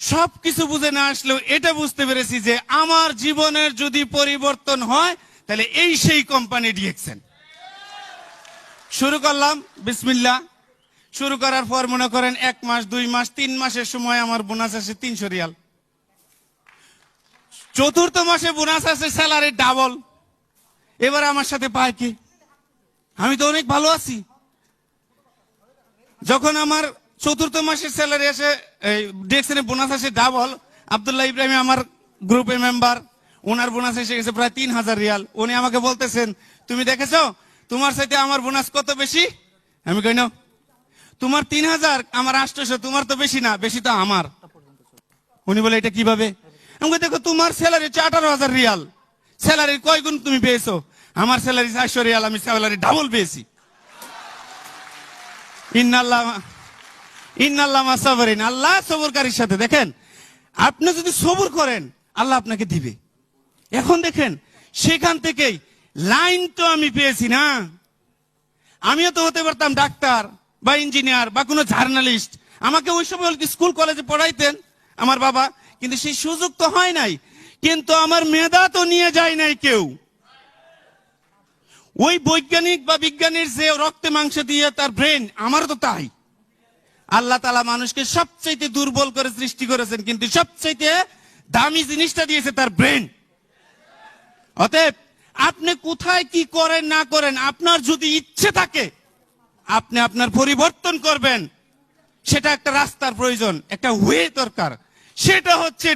সবকিছু বুঝে না আসলেও এটা বুঝতে পেরেছি যে আমার জীবনের যদি পরিবর্তন হয় তাহলে এই সেই কোম্পানি ডিএক্সএন। শুরু করলাম বিসমিল্লাহ। শুরু করার পর মনে করেন 1 মাস 2 মাস 3 মাসের সময় আমার বোনাস আসে 300 রিয়াল। চতুর্থ মাসে বোনাস আসে স্যালারি ডাবল। এবার আমার সাথে পায় কি? আমি তো অনেক ভালো আছি। যখন আমার চতুর্থ মাসের স্যালারি আসে, ডিএক্সএন বোনাস আসে ডাবল, আব্দুল্লাহ ইব্রাহিম আমার গ্রুপের মেম্বার, ওনার বোনাস এসে গেছে প্রায় 3000 রিয়াল। উনি আমাকে বলতেছেন, তুমি দেখেছো তোমার সাথে আমার বোনাস কত বেশি? আমি কই না, তোমার 3000 আমার 800, তোমার তো বেশি না, বেশি তো আমার। উনি বলে এটা কিভাবে? আমি কই দেখো তোমার স্যালারি 18,000 রিয়াল, স্যালারির কয় গুণ তুমি পেয়েছো? আমার স্যালারি 400 রিয়াল, আমি স্যালারি ডাবল পেয়েছি। ইন্নাল্লাহ মা সাবরিন, আল্লাহ সবরকারীর সাথে। দেখেন, আপনি যদি সবর করেন আল্লাহ আপনাকে দিবে। এখন দেখেন, সেখান থেকেই লাইন তো আমি পেয়েছি না। আমিও তো হতে পারতাম ডাক্তার বা ইঞ্জিনিয়ার বা কোনো জার্নালিস্ট। আমাকে ওই সময় স্কুল কলেজে পড়াইতেন আমার বাবা, কিন্তু সেই সুযোগ তো হয় নাই। কিন্তু আমার মেধা তো নিয়ে যায় নাই কেউ। ওই বৈজ্ঞানিক বা বিজ্ঞানীর যে রক্তে মাংস দিয়ে তার ব্রেন, আমারও তো তাই। আল্লাহ তাআলা মানুষকে সবচেয়ে দুর্বল করে সৃষ্টি করেছেন, কিন্তু সবচেয়ে দামি জিনিসটা দিয়েছে তার ব্রেন। অতএব আপনি কোথায় কি করেন না করেন, আপনার যদি ইচ্ছে থাকে আপনি আপনার পরিবর্তন করবেন, সেটা একটা রাস্তার প্রয়োজন, একটা ওয়ে দরকার। সেটা হচ্ছে